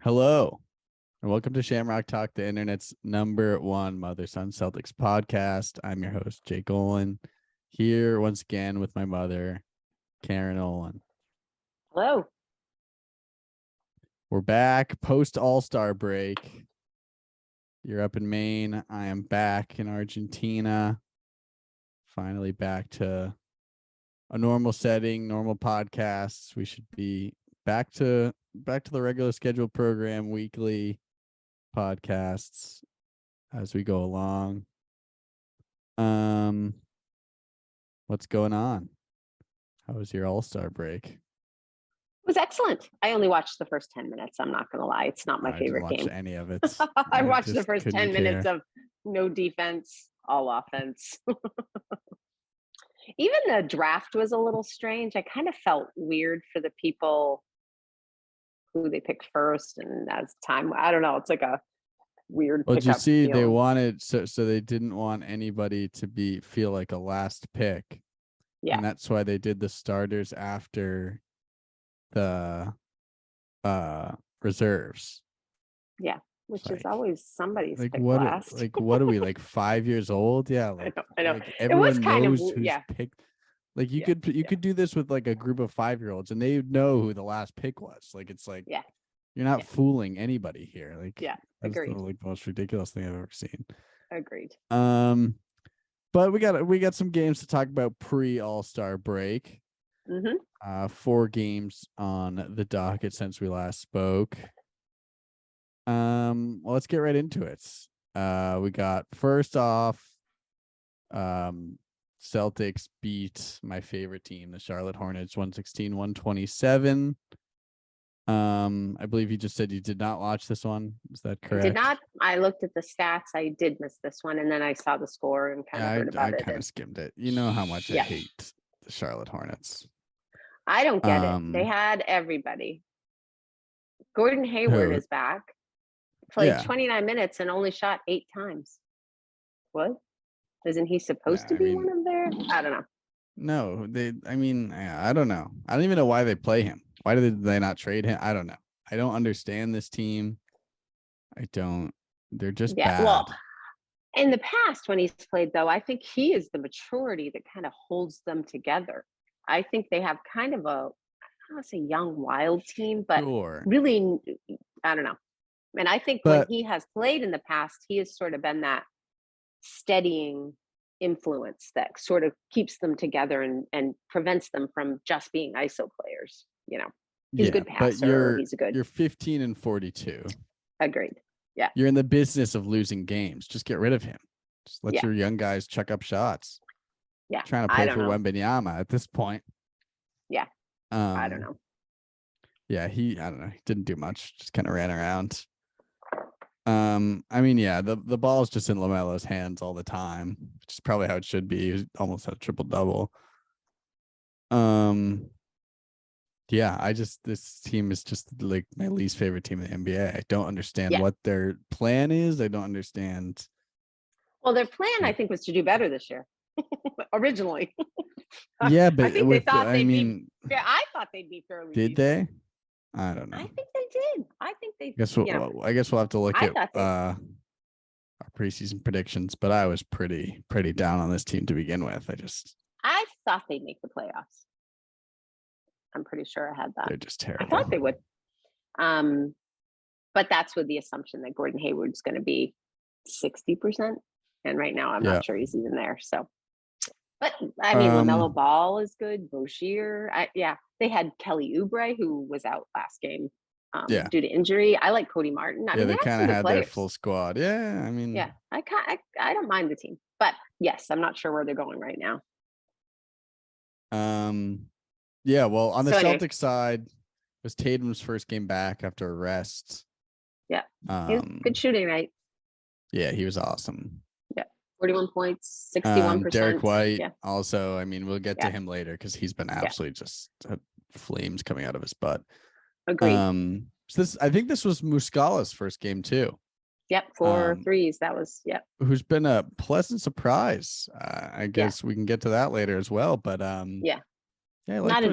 Hello, and welcome to Shamrock Talk, the internet's #1 mother-son Celtics podcast. I'm your host, Jake Olin, here once again with my mother, Karen Olin. Hello. We're back post All-Star break. You're up in Maine. I am back in Argentina. Finally back to a normal setting, normal podcasts. We should be back to the regular scheduled program, weekly podcasts as we go along. What's going on? How was your All-Star break? It was excellent. I only watched the first 10 minutes. I'm not going to lie. It's not my favorite game. I didn't watch any of it. I watched the first 10 minutes of no defense, all offense. Even the draft was a little strange. I kind of felt weird for the people who they picked first, and as time, I don't know. It's like a weird. Well, did you see they wanted so they didn't want anybody to feel like a last pick. Yeah, and that's why they did the starters after the reserves. Yeah, which is always somebody's like pick what last. what are we, like 5 years old? Yeah, like I know. Like everyone knows who's picked. Like you could do this with like a group of 5-year-olds and they know who the last pick was. Like it's like you're not fooling anybody here. Like agreed. Like the most ridiculous thing I've ever seen. Agreed. But we got some games to talk about pre All-Star break. 4 games on the docket since we last spoke. Well, let's get right into it. We got first off, Celtics beat my favorite team, the Charlotte Hornets, 116-127. I believe you just said you did not watch this one. Is that correct? I did not. I looked at the stats. I did miss this one, and then I saw the score and kind of heard about it. I kind of skimmed it. You know how much I hate the Charlotte Hornets. I don't get it. They had everybody. Gordon Hayward is back. Played 29 minutes and only shot 8 times. What? Isn't he supposed to be one of their? I don't know. No, I don't know. I don't even know why they play him. Why did they not trade him? I don't know. I don't understand this team. I don't. They're just bad. Well, in the past when he's played, though, I think he is the maturity that kind of holds them together. I think they have kind of I don't want to say young, wild team, but really, I don't know. And I think when he has played in the past, he has sort of been that steadying influence that sort of keeps them together and prevents them from just being ISO players. You know, he's a good passer. You're 15-42. Agreed. Yeah. You're in the business of losing games. Just get rid of him. Just let your young guys chuck up shots. Yeah. Trying to play for Wembanyama at this point. Yeah. I don't know. Yeah, I don't know. He didn't do much. Just kind of ran around. The ball is just in LaMelo's hands all the time, which is probably how it should be. He almost had a triple-double. This team is just like my least favorite team in the NBA. I don't understand what their plan is. I don't understand. Well, their plan, I think, was to do better this year. Originally. Yeah, but I think they thought I thought they'd be fairly decent. Did they? I don't know. I think they did. I think they. I guess we'll have to look at our preseason predictions. But I was pretty down on this team to begin with. I thought they'd make the playoffs. I'm pretty sure I had that. They're just terrible. I thought they would. But that's with the assumption that Gordon Hayward's going to be 60%, and right now I'm not sure he's even there. So. But I mean, LaMelo Ball is good. Boshier, they had Kelly Oubre, who was out last game due to injury. I like Cody Martin. They kind of had their full squad. Yeah, I mean, I don't mind the team, but yes, I'm not sure where they're going right now. Well, on the Celtics side, it was Tatum's first game back after a rest. Yeah, good shooting, right? Yeah, he was awesome. 41 points, 61%. Derek White also, we'll get to him later because he's been absolutely just flames coming out of his butt. Agreed. I think this was Muscala's first game too. Yep, 4 threes. That was who's been a pleasant surprise. I guess we can get to that later as well. But not a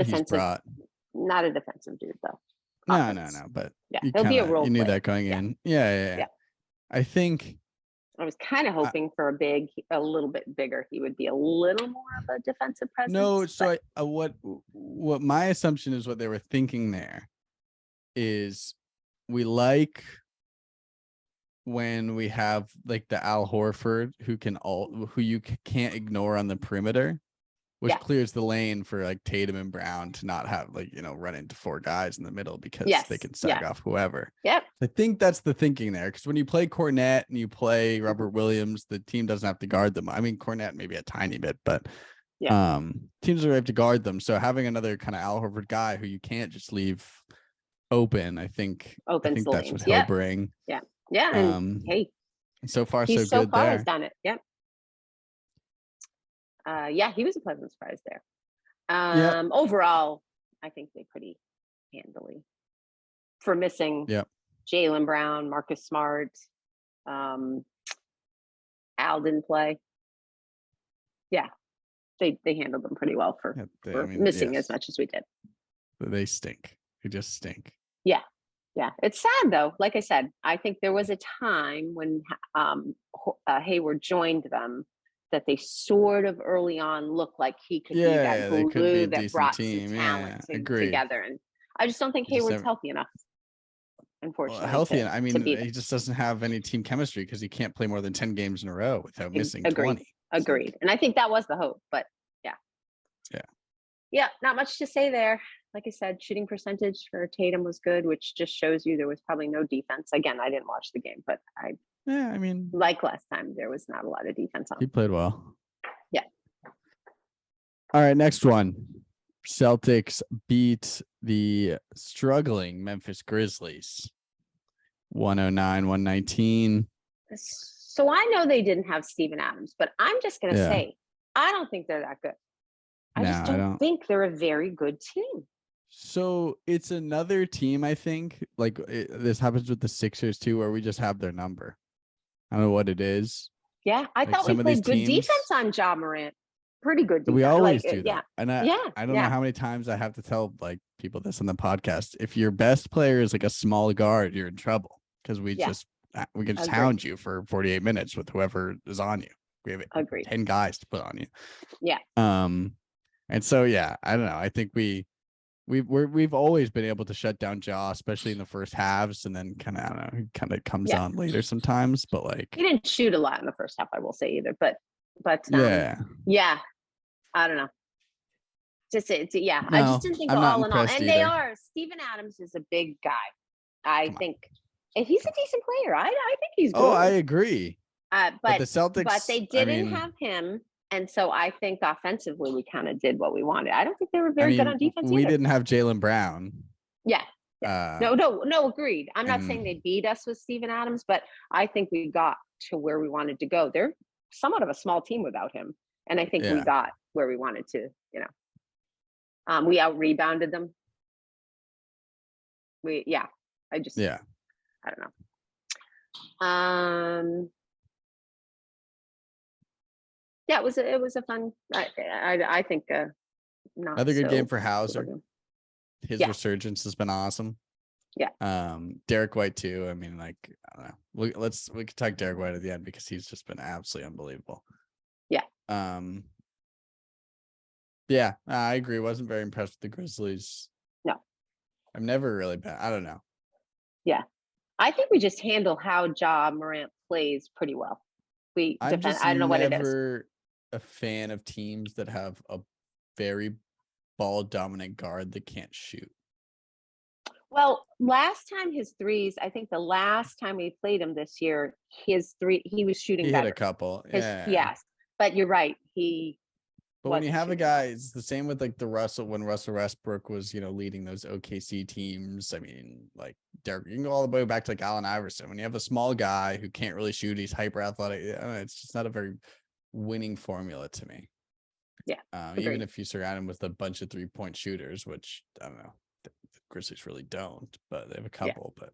defensive dude though. offense. No. But he'll be a role you knew player. that going in. Yeah. I think I was kind of hoping for a little bit bigger. He would be a little more of a defensive presence. No, so what my assumption is what they were thinking there is we like when we have like the Al Horford who you can't ignore on the perimeter, which clears the lane for like Tatum and Brown to not have run into four guys in the middle because they can sack off whoever. Yep. I think that's the thinking there, because when you play Cornette and you play Robert Williams, the team doesn't have to guard them. I mean, Cornette maybe a tiny bit, but teams don't have to guard them. So having another kind of Al Horford guy who you can't just leave open, I think that's what he'll bring. Yeah. And hey, so far he's so good there. He's done it. Yep. He was a pleasant surprise there. Overall, I think they pretty handily for missing Jaylen Brown, Marcus Smart. Al didn't play. Yeah, they handled them pretty well for missing as much as we did. They stink. They just stink. Yeah. It's sad though. Like I said, I think there was a time when Hayward joined them that they sort of early on looked like he could be that glue that brought some talent together. And I just don't think Hayward's healthy enough. Unfortunately, he just doesn't have any team chemistry because he can't play more than 10 games in a row without missing 20. Agreed. And I think that was the hope, but not much to say there. Like I said, shooting percentage for Tatum was good, which just shows you there was probably no defense. Again, I didn't watch the game, but like last time, there was not a lot of defense on. He played well. Yeah. All right, next one. Celtics beat the struggling Memphis Grizzlies 109-119. So I know they didn't have Steven Adams, but I'm just going to say, I don't think they're that good. I just don't think they're a very good team. So it's another team, I think, this happens with the Sixers too, where we just have their number. I don't know what it is. Yeah, I thought we played good defense on Ja Morant. Pretty good defense. We always do that. Yeah. And I don't know how many times I have to tell people this on the podcast. If your best player is like a small guard, you're in trouble because we can just hound you for 48 minutes with whoever is on you. We have 10 guys to put on you. Yeah. And so I don't know. I think we've always been able to shut down Ja, especially in the first halves, and then kind of comes on later sometimes. But he didn't shoot a lot in the first half, I will say either. But I don't know. I just didn't think all in all. And either. Steven Adams is a big guy. I think if he's a decent player, I think he's good. Oh, I agree. But the Celtics, but they didn't have him. And so I think offensively, we kind of did what we wanted. I don't think they were very good on defense We either. didn't have Jaylen Brown. Yeah. No, agreed. I'm not saying they beat us with Steven Adams, but I think we got to where we wanted to go. They're somewhat of a small team without him. And I think we got where we wanted to, we out-rebounded them. I don't know. It was a fun. I think another good game for Hauser. His resurgence has been awesome. Yeah. Derek White too. I mean, I don't know. We can talk Derek White at the end because he's just been absolutely unbelievable. Yeah. I agree. Wasn't very impressed with the Grizzlies. No. I'm never really been. I don't know. Yeah. I think we just handle how Ja Morant plays pretty well. I don't know what it is. I'm never a fan of teams that have a very ball dominant guard that can't shoot. Well, last time his threes, I think the last time we played him this year, his three, he was shooting better. He hit a couple. Yes. But you're right. But when you have a guy, it's the same with when Russell Westbrook was, leading those OKC teams. I mean, Derek, you can go all the way back to Allen Iverson. When you have a small guy who can't really shoot, he's hyper athletic. It's just not a very winning formula to me. Yeah. Even if you surround him with a bunch of 3-point shooters, which I don't know, the Grizzlies really don't, but they have a couple. But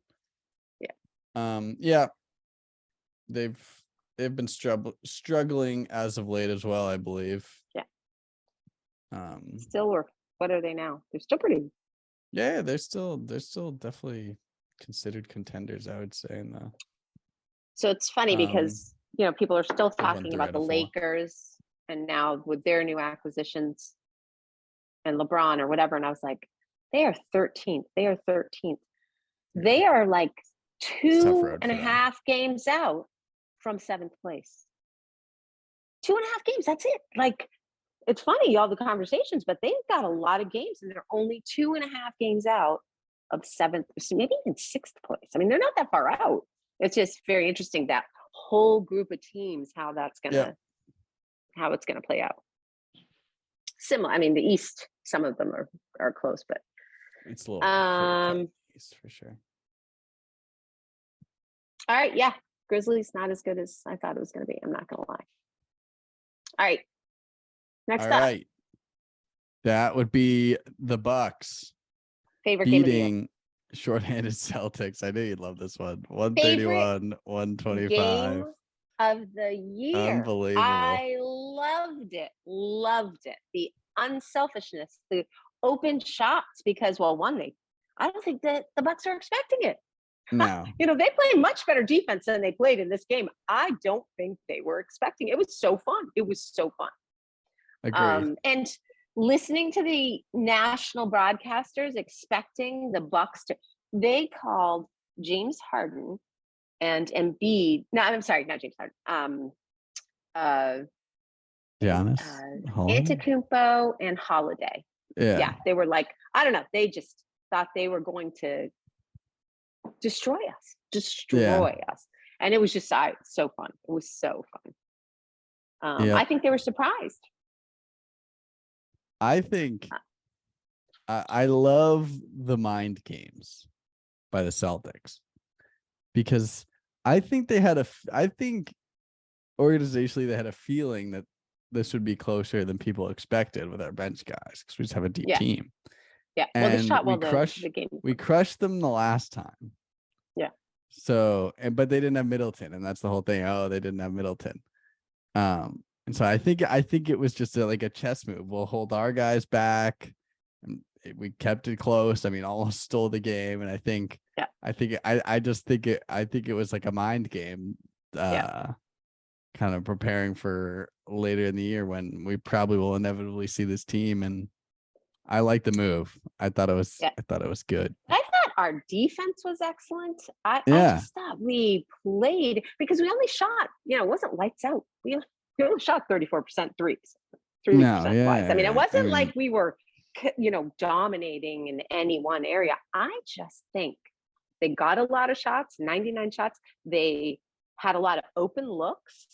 they've been struggling as of late as well, I believe. Yeah. Still, what are they now? They're still pretty. Yeah, they're still definitely considered contenders, I would say. In the So it's funny because people are still talking about the 4. Lakers, and now with their new acquisitions and LeBron or whatever, and I was like, they are 13th. They are 13th. They are like 2.5 games out from 7th place. 2.5 games. That's it. Like, it's funny, all the conversations, but they've got a lot of games, and they're only 2.5 games out of 7th, maybe even 6th place. I mean, they're not that far out. It's just very interesting, that whole group of teams, how it's gonna play out. Similar. I mean, the East, some of them are close, but it's a little East for sure. All right, yeah. Grizzlies not as good as I thought it was going to be. I'm not going to lie. All right. Next up. All right. That would be the Bucks. Favorite game of the year. Shorthanded Celtics. I knew you'd love this one. 131, 125. Game of the year. Unbelievable. I loved it. Loved it. The unselfishness, the open shots, because, well, I don't think that the Bucks are expecting it. No. They play much better defense than they played in this game. I don't think they were expecting it. It was so fun. It was so fun. Agreed. And listening to the national broadcasters expecting the Bucks they called James Harden and Embiid. No, I'm sorry, not James Harden. Giannis, Antetokounmpo and Holiday. Yeah, they were like, I don't know. They just thought they were going to destroy us. And it was just so fun. It was so fun. I think they were surprised. I think I love the mind games by the Celtics, because I think organizationally they had a feeling that this would be closer than people expected with our bench guys, because we just have a deep team. Yeah. And we crushed them the last time. Yeah. So, but they didn't have Middleton, and that's the whole thing. Oh, they didn't have Middleton. And so I think it was just like a chess move. We'll hold our guys back, and we kept it close. I mean, almost stole the game. And I think it was like a mind game, kind of preparing for later in the year when we probably will inevitably see this team. And I like the move. I thought it was good. I thought our defense was excellent. I just thought we played, because we only shot, it wasn't lights out. We only shot 34% threes, 3% wise. I mean, it wasn't like we were, dominating in any one area. I just think they got a lot of shots, 99 shots. They had a lot of open looks,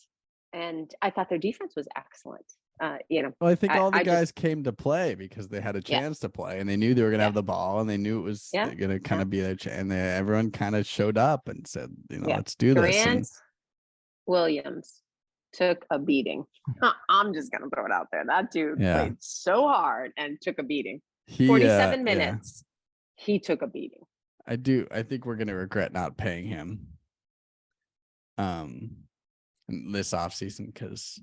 and I thought their defense was excellent. Well, I think all the guys came to play because they had a chance to play, and they knew they were going to have the ball, and they knew it was going to kind of be their chance. And everyone kind of showed up and said, let's do this. And Williams took a beating. I'm just going to throw it out there. That dude played so hard and took a beating. 47 minutes. He took a beating. I think we're going to regret not paying him this offseason, because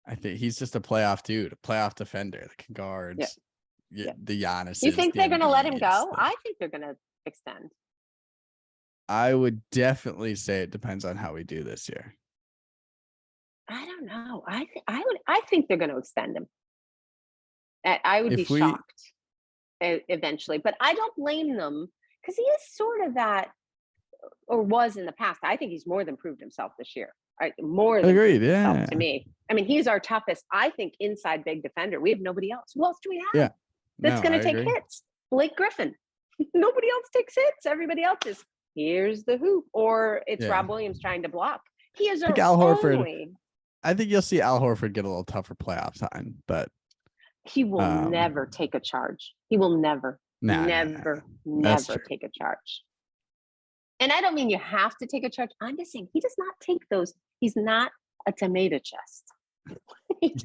I think he's just a playoff dude, a playoff defender that can guard the Giannis. You think they're going to let him go? I think they're going to extend. I would definitely say it depends on how we do this year. I don't know. I think they're going to extend him. I would be shocked eventually, but I don't blame them, because he is sort of that, or was in the past. I think he's more than proved himself this year. More than agreed. To me. I mean, he's our toughest, I think, inside big defender. We have nobody else. Who else do we have that's going to take hits? Blake Griffin. Nobody else takes hits. Everybody else is, here's the hoop, or it's Rob Williams trying to block. He is our Al Horford. only. I think you'll see Al Horford get a little tougher playoff time, but he will never take a charge. He will never take a charge. And I don't mean you have to take a charge. I'm just saying he does not take those. He's not a tomato chest. He's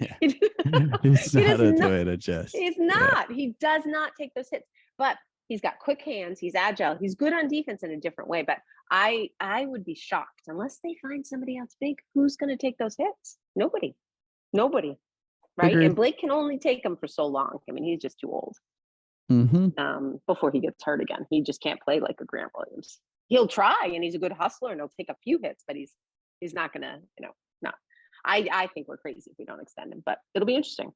not a tomato chest. He's not. He does not take those hits. But he's got quick hands. He's agile. He's good on defense in a different way. But I would be shocked unless they find somebody else big. Who's going to take those hits? Nobody. Right? Agreed. And Blake can only take them for so long. I mean, he's just too old. before he gets hurt again. He just can't play like a Grant Williams. He'll try, and he's a good hustler, and he'll take a few hits, but he's not gonna, no. I think we're crazy if we don't extend him, but it'll be interesting.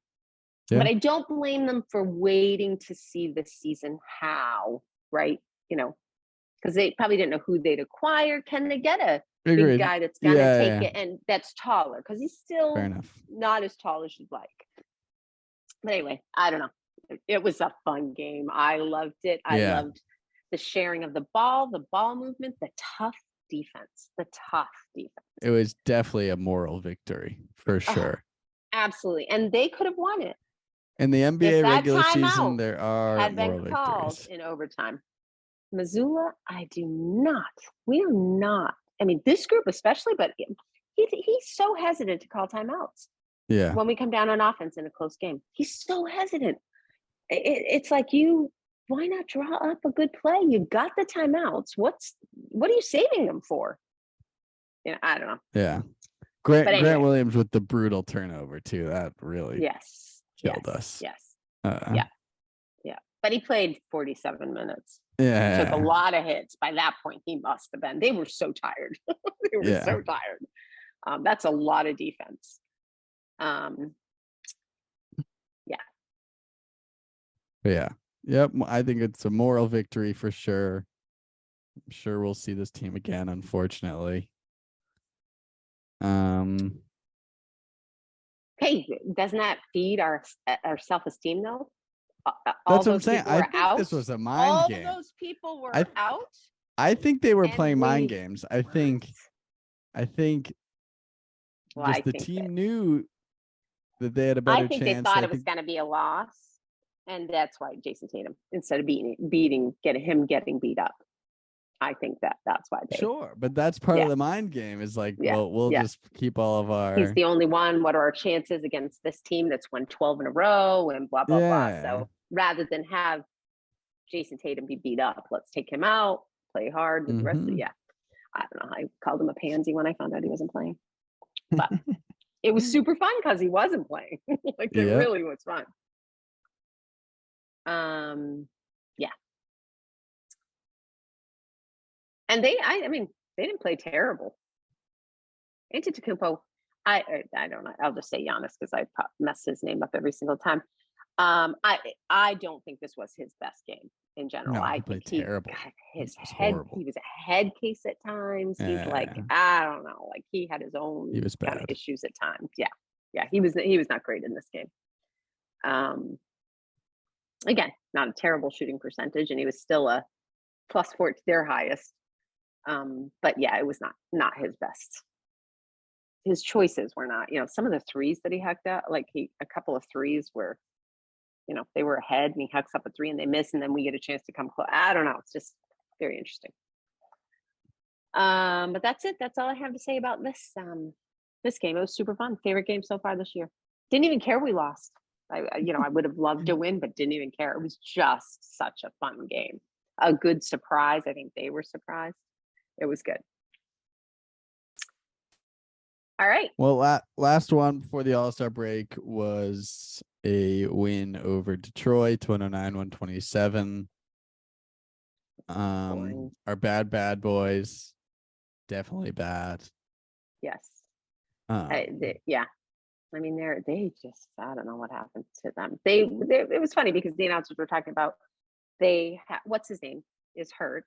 Yeah. But I don't blame them for waiting to see this season how, right? Because they probably didn't know who they'd acquire. Can they get a big guy that's going to take it and that's taller? Because he's still not as tall as you'd like. But anyway, I don't know. It was a fun game. I loved it. I loved the sharing of the ball movement, the tough defense. It was definitely a moral victory for sure. Absolutely. And they could have won it. In the NBA regular season, there are moral victories. In overtime. Missoula, we are not. I mean, this group especially, but he's so hesitant to call timeouts. Yeah. When we come down on offense in a close game, he's so hesitant. It's like why not draw up a good play? You got the timeouts. What are you saving them for? I don't know. Yeah. Grant Williams with the brutal turnover too. That really killed us. Yes. Yeah. But he played 47 minutes. Yeah. Took a lot of hits. By that point, he must have been. They were so tired. So tired. That's a lot of defense. Yeah. Yep. I think it's a moral victory for sure. I'm sure we'll see this team again, unfortunately. Hey, doesn't that feed our self-esteem though? That's what I'm saying. I think this was a mind game. All those people were out. I think they were playing mind games. I think the team knew that they had a better chance. I think they thought it was going to be a loss, and that's why Jason Tatum, instead of getting beat up. I think that's why they. Sure, but that's part of the mind game. Is like, well, we'll just keep all of our. He's the only one. What are our chances against this team that's won 12 in a row and blah blah blah? So rather than have Jason Tatum be beat up, let's take him out, play hard with the rest of the. I don't know. I called him a pansy when I found out he wasn't playing, but it was super fun because he wasn't playing. It really was fun. And they didn't play terrible. Antetokounmpo, I don't know. I'll just say Giannis because I mess his name up every single time. I don't think this was his best game in general. No, I think he terrible. got his head. Horrible. He was a head case at times. He's like, I don't know. Like he had his own kind of issues at times. Yeah. He was not great in this game. Again, not a terrible shooting percentage, and he was still a +4 to their highest. But yeah, it was not his best. His choices were not, some of the threes that he hucked out, like a couple of threes were, they were ahead and he hucks up a three and they miss, and then we get a chance to come close. I don't know. It's just very interesting. But that's it. That's all I have to say about this game. It was super fun. Favorite game so far this year. Didn't even care we lost. I would have loved to win, but didn't even care. It was just such a fun game. A good surprise. I think they were surprised. It was good. All right. Well, last one before the All-Star break was a win over Detroit, 109-127. Our bad boys, definitely bad. Yes. I mean, they just, I don't know what happened to them. It was funny because the announcers were talking about what's his name is hurt.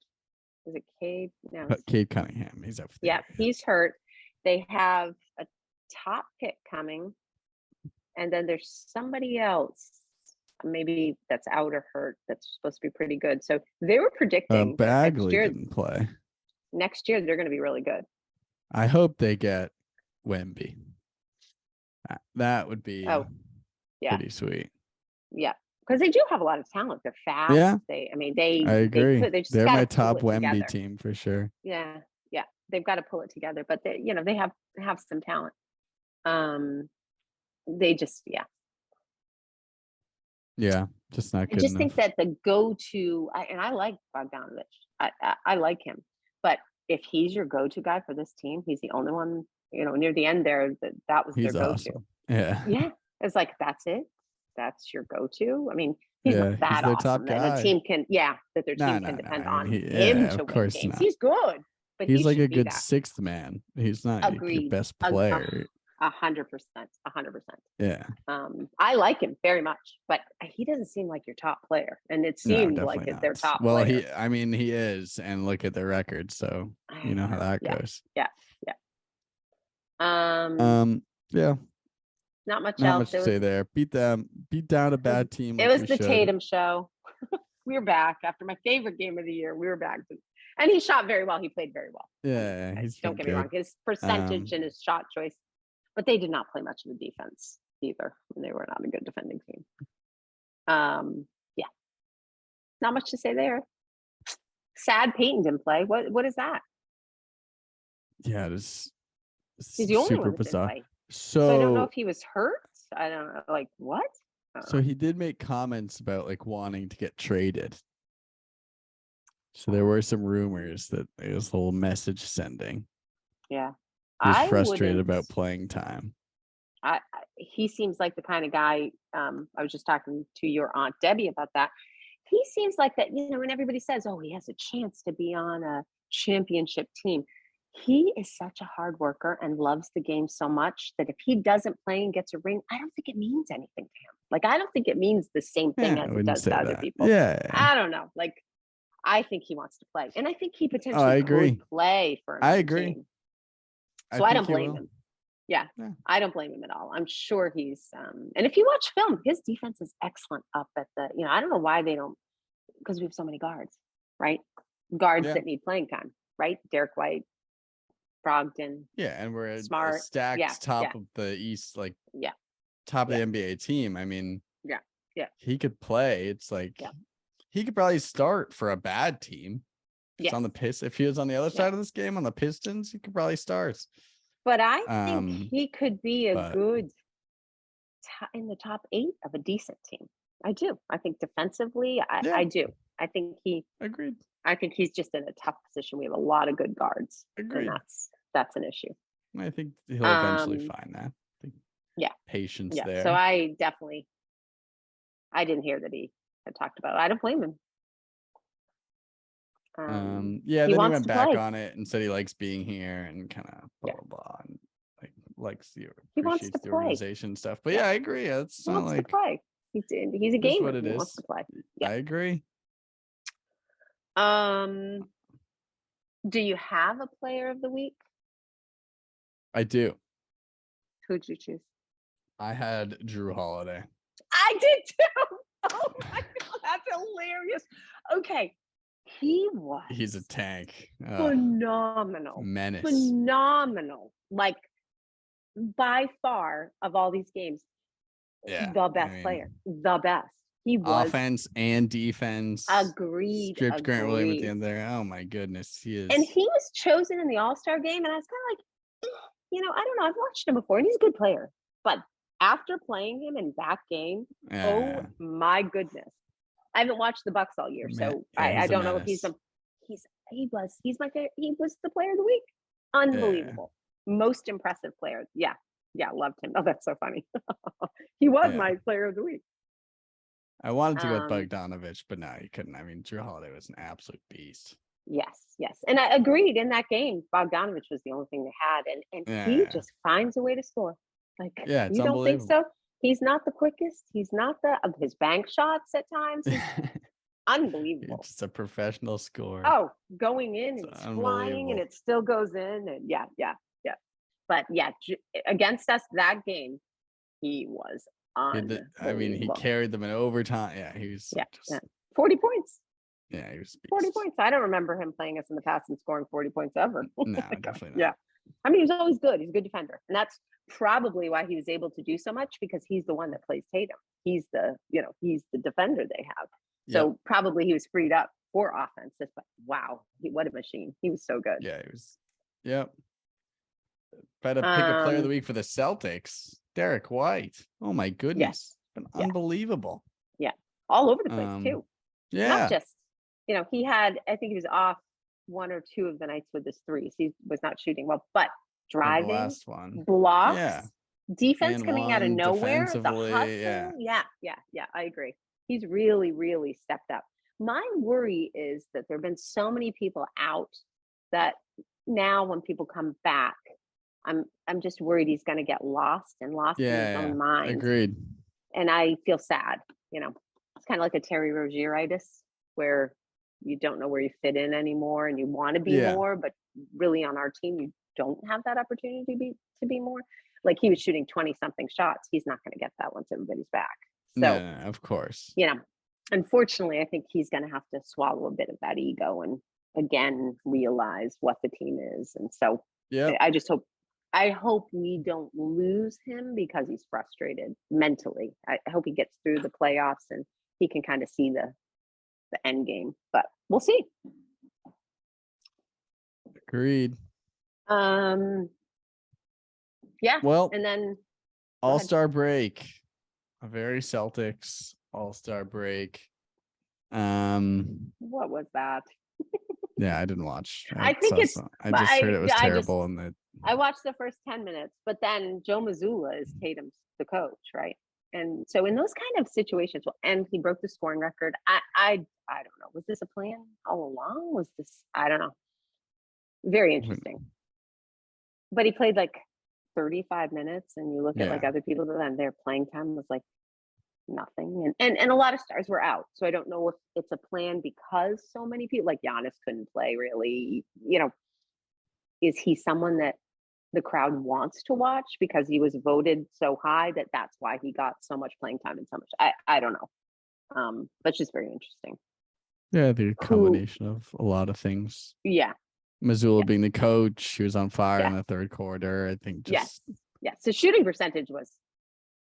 Is it Cade? No, Cade Cunningham. He's up. Yeah, he's hurt. They have a top pick coming, and then there's somebody else, maybe that's out or hurt, that's supposed to be pretty good. So they were predicting Bagley didn't play. Next year, they're going to be really good. I hope they get Wemby. That would be pretty sweet. Yeah. Because they do have a lot of talent. They're fast. Yeah. I agree. They're my top Wemby team for sure. Yeah. They've got to pull it together, but they have some talent. They just just not good. I just enough. think that the go-to, and I like Bogdanovich. I like him, but if he's your go-to guy for this team, he's the only one. Near the end there, that was their go-to. Awesome. Yeah. It's like that's it. That's your go-to. I mean, He's not that their awesome top that guy. a team can, that their team can depend on him to win games. Not. He's good, but he's like a good that. sixth man. He's not your best player. 100%. Yeah. I like him very much, but he doesn't seem like your top player, and it seemed like their top player. He is, and look at their record, so you know how that goes. Yeah. Yeah. Not much to say there. Beat down a bad team. It was the Tatum show. We were back after my favorite game of the year. We were back, and he shot very well. He played very well. Yeah, don't get me wrong. His percentage and his shot choice, but they did not play much of the defense either. They were not a good defending team. Yeah, not much to say there. Sad Peyton didn't play. What is that? Yeah, it's he's the only super one that bizarre. didn't play. So I don't know if he was hurt. I don't know. Like what? So he did make comments about like wanting to get traded. So there were some rumors that it was a little message sending. Yeah. He's frustrated about playing time. He seems like the kind of guy, I was just talking to your Aunt Debbie about that. He seems like that, when everybody says, oh, he has a chance to be on a championship team. He is such a hard worker and loves the game so much that if he doesn't play and gets a ring, I don't think it means anything to him. Like, I don't think it means the same thing as it does to other people. Yeah. I don't know. Like, I think he wants to play. And I think he potentially could play for a team. So I don't blame him. Yeah, I don't blame him at all. I'm sure he's and if you watch film, his defense is excellent up at the, I don't know why they don't, because we have so many guards, right? Guards that need playing time, right? Derek White, Brogdon. Yeah, and we're smart, a stacked top of the East, like top of the NBA team. I mean, he could play. It's like he could probably start for a bad team. It's on the if he was on the other side of this game on the Pistons, he could probably start. But I think he could be a good in the top 8 of a decent team. I do. I think defensively, I do. I think agreed. I think he's just in a tough position. We have a lot of good guards. Agreed. And that's an issue. I think he'll eventually find that. Patience there. So I didn't hear that he had talked about it. I don't blame him. Then he went back on it and said he likes being here and kind of blah blah and like likes appreciates the organization stuff. But I agree. It's not like to play. He's a gamer. What it is. He wants to play. I agree. Do you have a player of the week? I do. Who'd you choose? I had Drew Holiday. I did too. Oh my god, that's hilarious. Okay. He's a tank. Phenomenal. Menace. Phenomenal. Like, by far of all these games, the best player. The best. He was. Offense and defense. Agreed. Stripped Grant Williams at the end there. Oh my goodness. He is. And he was chosen in the All-Star game, and I was kind of like, I don't know. I've watched him before, and he's a good player. But after playing him in that game, oh my goodness. I haven't watched the Bucks all year, so I don't know if he was the player of the week. Unbelievable. Most impressive player. Yeah, loved him. Oh, that's so funny. He was my player of the week. I wanted to go with Bogdanovich, but no, he couldn't. I mean, Drew Holiday was an absolute beast. Yes. And I agreed in that game, Bogdanovich was the only thing they had, and he just finds a way to score. Like, it's you don't think so? He's not the quickest. He's not his bank shots at times. He's unbelievable. It's a professional scorer. Oh, going in and it's flying and it still goes in. And yeah. But against us that game, he was he carried them in overtime. Yeah, he was 40 points. Yeah, he was 40 points. I don't remember him playing us in the past and scoring 40 points ever. No, definitely not. Yeah. I mean, he was always good. He's a good defender. And that's probably why he was able to do so much, because he's the one that plays Tatum. He's the defender they have. So probably he was freed up for offense. But wow, what a machine. He was so good. Yeah, he was. Yep. If I had to pick a player of the week for the Celtics, Derek White. Oh my goodness. Been unbelievable. Yeah. All over the place too. Yeah. Not just, he had, I think he was off 1 or 2 of the nights with his threes. He was not shooting well, but driving, last one. blocks, defense and coming out of nowhere, the hustle. Yeah, I agree. He's really, really stepped up. My worry is that there have been so many people out that now when people come back, I'm just worried he's going to get lost in his own mind. Agreed. And I feel sad. It's kind of like a Terry Rozieritis, where you don't know where you fit in anymore, and you want to be more, but really on our team you don't have that opportunity to be more. Like, he was shooting 20-something shots. He's not going to get that once everybody's back. So, no, of course. Unfortunately, I think he's going to have to swallow a bit of that ego and again realize what the team is. And so, I hope we don't lose him because he's frustrated mentally. I hope he gets through the playoffs and he can kind of see the end game. But we'll see. Agreed. Yeah. Well, and then All-Star break. A very Celtics All-Star break. What was that? Yeah, I didn't watch. I think it's. I just heard it was terrible, I watched the first 10 minutes, but then Joe Mazzulla is Tatum's the coach, right? And so in those kind of situations, and he broke the scoring record. I don't know. Was this a plan all along? Was this? I don't know. Very interesting. But he played like 35 minutes, and you look at like other people, and their playing time was like nothing, and a lot of stars were out. So I don't know if it's a plan because so many people, like Giannis, couldn't play really. Is he someone that the crowd wants to watch because he was voted so high that's why he got so much playing time and so much? I don't know. But it's just very interesting. Yeah, the combination of a lot of things. Yeah. Mazzulla being the coach, he was on fire in the third quarter. I think yes. So shooting percentage was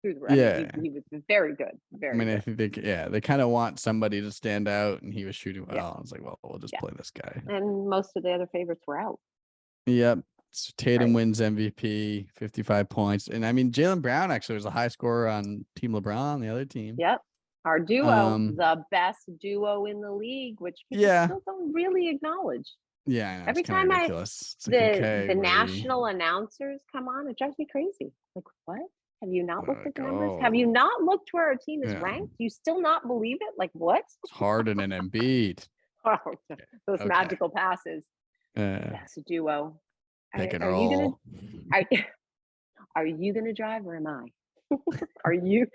through the roof. Yeah, he was very good. I think they kind of want somebody to stand out, and he was shooting well. Yeah. I was like, well, we'll just play this guy. And most of the other favorites were out. Yep. So Tatum wins MVP, 55 points. And I mean, Jaylen Brown actually was a high scorer on Team LeBron, the other team. Yep. Our duo, the best duo in the league, which people still don't really acknowledge. Yeah, I know. Every time the national announcers come on, it drives me crazy. Like, what? Have you not looked at the numbers? Have you not looked where our team is ranked? Do you still not believe it? Like, what? It's Harden and Embiid. Those magical passes. That's a duo. Pick and roll. Are you gonna drive or am I? Are you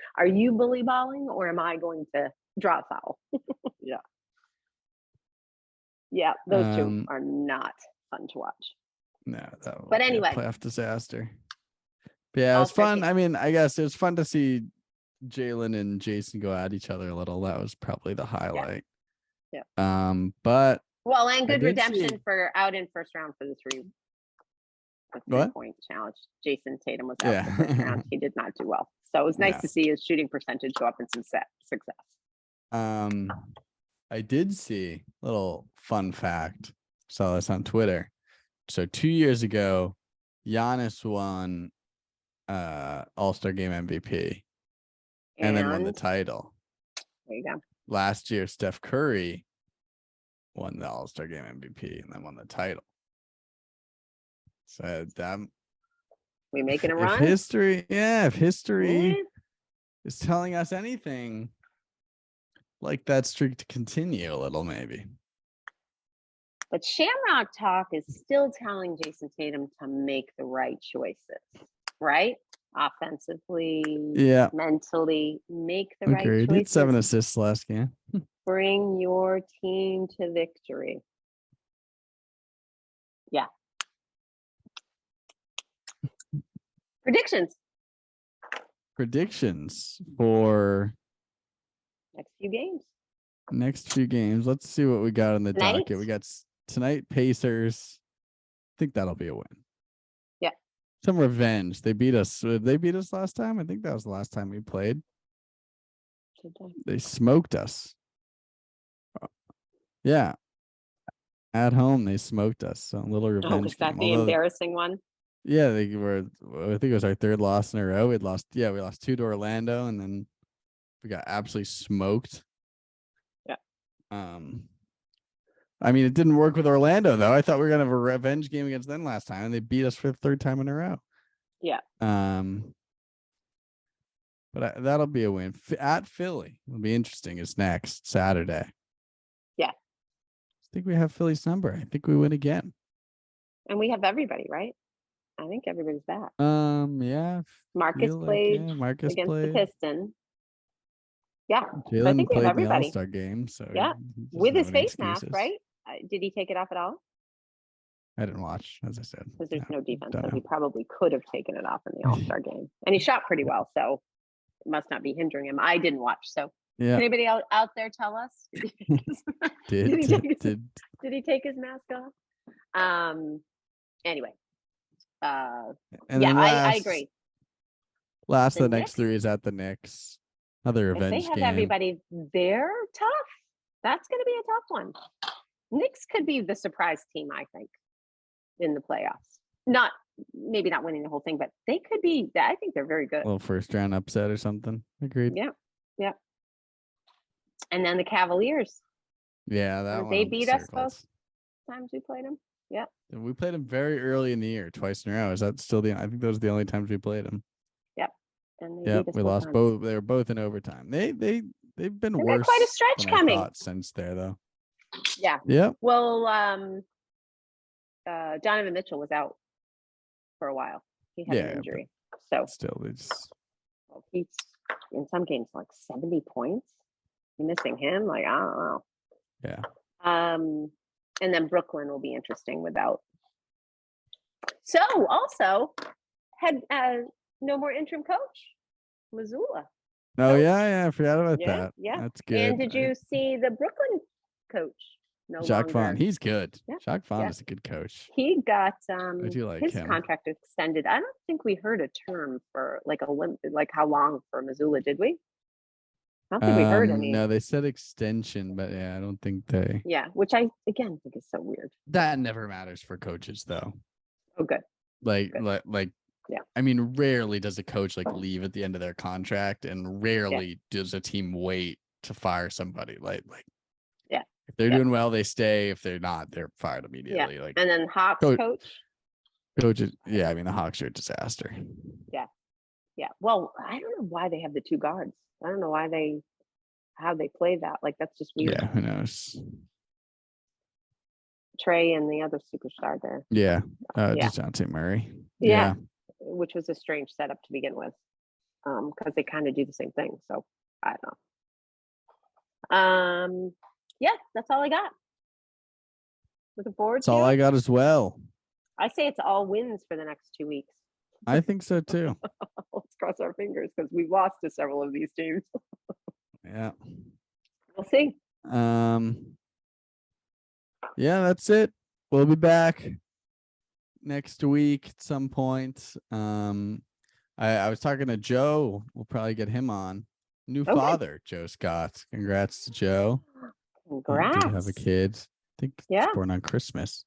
bully balling or am I going to draw a foul? Yeah, those two are not fun to watch. No, but anyway, playoff disaster. But yeah, it was fun. I mean, I guess it was fun to see Jaylen and Jason go at each other a little. That was probably the highlight. Yeah. But and good redemption for out in first round for the three-point challenge. Jason Tatum was out in the first round. He did not do well. So it was nice to see his shooting percentage go up in some success. I did see a little fun fact. Saw this on Twitter. So 2 years ago, Giannis won All-Star Game MVP and then won the title. There you go. Last year, Steph Curry won the All-Star Game MVP and then won the title. So we making a run? If history is telling us anything, like that streak to continue a little, maybe. But Shamrock Talk is still telling Jason Tatum to make the right choices, right? Offensively, mentally, make the right choices. He had 7 assists last game. Bring your team to victory. Yeah. Predictions for next few games. Let's see what we got in the docket. We got tonight Pacers. I think that'll be a win. Yeah. Some revenge. They beat us. They beat us last time. I think that was the last time we played. They smoked us. Yeah. At home, they smoked us. So a little revenge. Was that the embarrassing one? Yeah, they were. I think it was our third loss in a row. We lost 2 to Orlando, and then we got absolutely smoked. Yeah. I mean, it didn't work with Orlando though. I thought we were gonna have a revenge game against them last time, and they beat us for the 3rd time in a row. Yeah. But that'll be a win. At Philly. It'll be interesting. It's next Saturday. Yeah. I think we have Philly's number. I think we win again. And we have everybody, right? I think everybody's back. Yeah. Marcus played against the Pistons. Yeah. So I think we have everybody. In the All-Star game. So yeah. With his face mask, right? Did he take it off at all? I didn't watch, as I said. Because there's no defense, so he probably could have taken it off in the All-Star game. And he shot pretty well, so it must not be hindering him. I didn't watch, so yeah. Can anybody out there tell us? Did he take his mask off? Anyway. I agree. Last of the next three is at the Knicks. Another revenge game. They have everybody there. Tough. That's going to be a tough one. Knicks could be the surprise team, I think, in the playoffs. Maybe not winning the whole thing, but they could be. I think they're very good. A little first round upset or something. Agreed. Yeah. And then the Cavaliers. Yeah, they beat us both times we played them. Yeah. We played them very early in the year, twice in a row. Is that still I think those are the only times we played them. Yep. And we lost both. They were both in overtime. They've been worse. Quite a stretch coming since there, though. Yeah. Yeah. Well, Donovan Mitchell was out for a while. He had an injury. So still, he's in some games like 70 points. You're missing him. I don't know. Yeah. And then Brooklyn will be interesting without. So also had no more interim coach, Missoula. Oh yeah, I forgot about that. Yeah, that's good. And did you see the Brooklyn coach? Jacques Vaughn, he's good. Yeah. Jacques Vaughn is a good coach. He got I do like his him. contract extended. I don't think we heard a term for like how long for Missoula, did we? I don't think we heard any. No, they said extension, but I don't think they. Yeah, which I again think is so weird. That never matters for coaches, though. Oh, good. Yeah. I mean, rarely does a coach leave at the end of their contract, and rarely does a team wait to fire somebody. Yeah. If they're doing well, they stay. If they're not, they're fired immediately. Yeah. And then Hawks coaches. Yeah, I mean the Hawks are a disaster. Yeah. Yeah. Well, I don't know why they have the two guards. I don't know how they play that. That's just weird. Yeah, who knows? Trey and the other superstar there. Yeah. DeJounte Murray. Yeah. Which was a strange setup to begin with. Because they kind of do the same thing. So I don't know. Yeah, that's all I got. Looking forward to it. That's all I got as well. I say it's all wins for the next 2 weeks. I think so too. Let's cross our fingers because we've lost to several of these teams. Yeah. We'll see. Yeah, that's it. We'll be back next week at some point. I was talking to Joe. We'll probably get him on. New father, Joe Scott. Congrats to Joe. Congrats. He did have a kid. I think it's born on Christmas.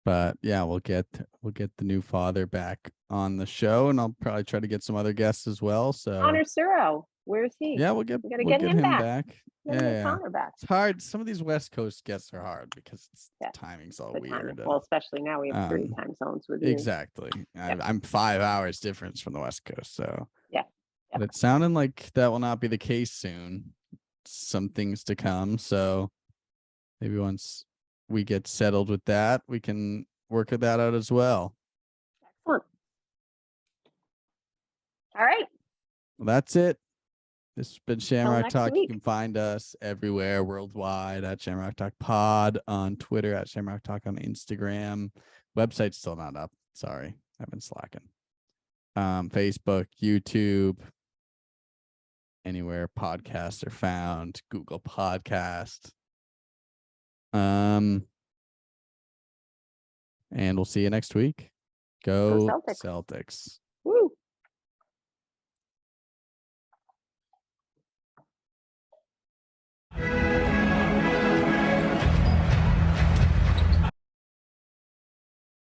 But yeah, we'll get the new father back on the show, and I'll probably try to get some other guests as well. So Connor Suro, where is he? Yeah, we'll get him back. Yeah. Connor back. It's hard. Some of these West Coast guests are hard because the timing's all weird. Well, especially now we have 3 time zones with you. Exactly. I'm 5 hours difference from the West Coast, so yeah. But it's sounding like that will not be the case soon. Some things to come. So maybe once we get settled with that, we can work that out as well. Excellent. All right. Well, that's it. This has been Shamrock Talk. Week. You can find us everywhere worldwide at Shamrock Talk Pod, on Twitter at Shamrock Talk, on Instagram. Website's still not up. Sorry. I've been slacking. Facebook, YouTube, anywhere podcasts are found, Google Podcast. And we'll see you next week. Go Celtics.